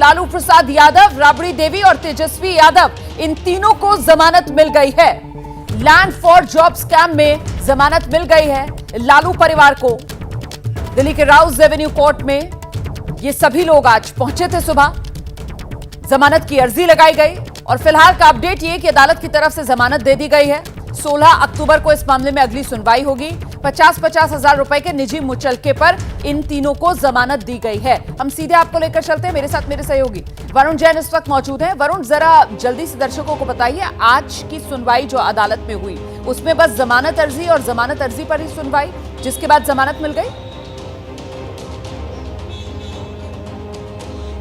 लालू प्रसाद यादव, राबड़ी देवी और तेजस्वी यादव, इन तीनों को जमानत मिल गई है। लैंड फॉर जॉब स्कैम में जमानत मिल गई है लालू परिवार को। दिल्ली के राउज एवेन्यू कोर्ट में ये सभी लोग आज पहुंचे थे सुबह। जमानत की अर्जी लगाई गई और फिलहाल का अपडेट ये कि अदालत की तरफ से जमानत दे दी गई है। 16 अक्टूबर को इस मामले में अगली सुनवाई होगी। 50-50 हजार रुपए के निजी मुचलके पर इन तीनों को जमानत दी गई है। हम सीधे आपको लेकर चलते हैं, मेरे साथ मेरे सहयोगी वरुण जैन इस वक्त मौजूद हैं। वरुण, जरा जल्दी से दर्शकों को बताइए, आज की सुनवाई जो अदालत में हुई उसमें बस जमानत अर्जी और जमानत अर्जी पर ही सुनवाई, जिसके बाद जमानत मिल गई।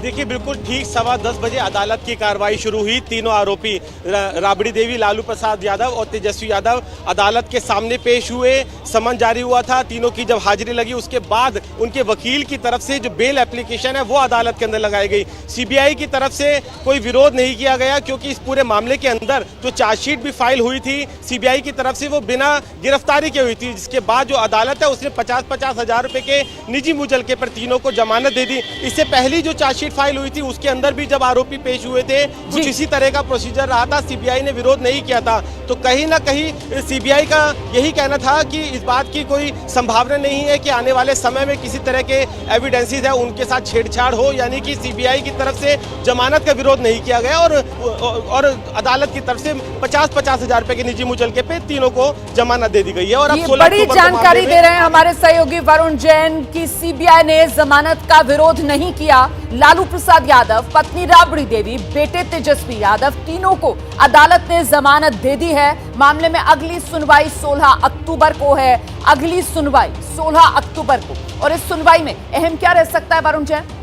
देखिए, बिल्कुल ठीक 10:15 बजे अदालत की कार्रवाई शुरू हुई। तीनों आरोपी राबड़ी देवी, लालू प्रसाद यादव और तेजस्वी यादव अदालत के सामने पेश हुए। समन जारी हुआ था। तीनों की जब हाजिरी लगी उसके बाद उनके वकील की तरफ से जो बेल एप्लीकेशन है वो अदालत के अंदर लगाई गई। सीबीआई की तरफ से कोई विरोध नहीं किया गया, क्योंकि इस पूरे मामले के अंदर जो चार्जशीट भी फाइल हुई थी सीबीआई की तरफ से वो बिना गिरफ्तारी के हुई थी। जिसके बाद जो अदालत है उसने 50-50 हजार रुपए के निजी मुचलके पर तीनों को जमानत दे दी। इससे पहली जो चार्जशीट फाइल हुई थी उसके अंदर भी जब आरोपी पेश हुए थे कुछ इसी तरह का प्रोसीजर रहा था। सीबीआई ने विरोध नहीं किया था। तो कहीं ना कहीं सीबीआई का यही कहना था कि इस बात की कोई संभावना नहीं है कि आने वाले समय में किसी तरह के एविडेंसेस है उनके साथ छेड़छाड़ हो, यानी कि सीबीआई की तरफ से जमानत का विरोध नहीं किया गया और अदालत की तरफ से 50-50 हजार रुपए के निजी मुचलके पे तीनों को जमानत दे दी गई है। और अब बड़ी जानकारी दे रहे हैं हमारे सहयोगी वरुण जैन की सीबीआई ने जमानत का विरोध नहीं किया। लालू प्रसाद यादव, पत्नी राबड़ी देवी, बेटे तेजस्वी यादव, तीनों को अदालत ने जमानत दे दी है। मामले में अगली सुनवाई 16 अक्टूबर को है। अगली सुनवाई 16 अक्टूबर को, और इस सुनवाई में अहम क्या रह सकता है वरुण जैन?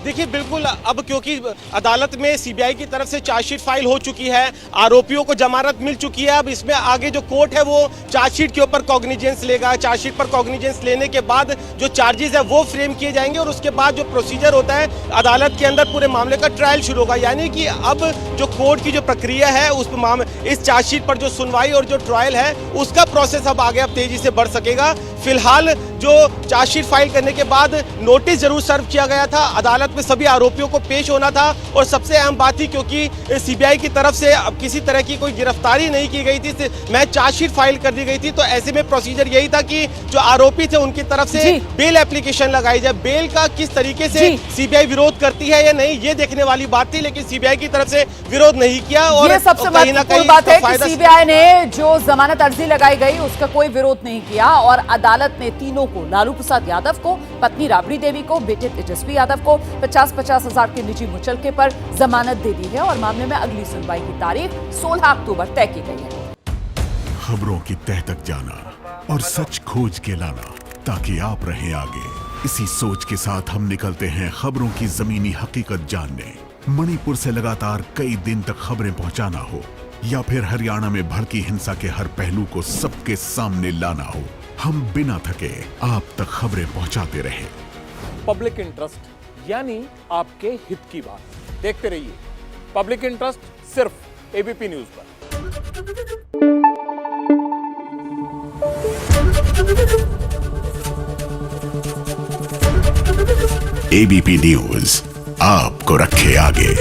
देखिए, बिल्कुल अब क्योंकि अदालत में सीबीआई की तरफ से चार्जशीट फाइल हो चुकी है, आरोपियों को जमानत मिल चुकी है। अब इसमें आगे जो कोर्ट है वो चार्जशीट के ऊपर कॉग्निजेंस लेगा। चार्जशीट पर कॉग्निजेंस लेने के बाद जो चार्जेस है वो फ्रेम किए जाएंगे और उसके बाद जो प्रोसीजर होता है अदालत के अंदर पूरे मामले का ट्रायल शुरू होगा। यानी कि अब जो कोर्ट की जो प्रक्रिया है उस इस चार्जशीट पर जो सुनवाई और जो ट्रायल है उसका प्रोसेस अब आगे तेजी से बढ़ सकेगा। फिलहाल जो चार्जशीट फाइल करने के बाद नोटिस जरूर सर्व किया गया था। अदालत में सभी आरोपियों को पेश होना था और सबसे अहम बात थी क्योंकि सीबीआई की तरफ से अब किसी तरह की कोई गिरफ्तारी नहीं की गई थी, मैं चार्जशीट फाइल कर दी गई थी। तो ऐसे में प्रोसीजर यही था कि जो आरोपी थे उनकी तरफ से बेल एप्लीकेशन लगाई जाए। बेल का किस तरीके से सीबीआई विरोध करती है या नहीं ये देखने वाली बात थी, लेकिन सीबीआई की तरफ से विरोध नहीं किया। और ये सबसे महत्वपूर्ण बात है कि सीबीआई ने जो जमानत अर्जी लगाई गई उसका कोई विरोध नहीं किया और अदालत ने तीनों को, लालू प्रसाद यादव को, पत्नी राबड़ी देवी को, बेटे तेजस्वी यादव को 50-50 हजार के निजी मुचलके पर जमानत दे दी है और मामले में अगली सुनवाई की तारीख 16 अक्टूबर तय की गई है। खबरों की तह तक जाना और सच खोज के लाना ताकि आप रहें आगे, इसी सोच के साथ हम निकलते हैं खबरों की जमीनी हकीकत जानने। मणिपुर से लगातार कई दिन तक खबरें पहुंचाना हो या फिर हरियाणा में भड़की हिंसा के हर पहलू को सबके सामने लाना हो, हम बिना थके आप तक खबरें पहुंचाते रहे। पब्लिक इंटरेस्ट यानी आपके हित की बात। देखते रहिए पब्लिक इंटरेस्ट सिर्फ एबीपी न्यूज पर। एबीपी न्यूज आपको रखे आगे।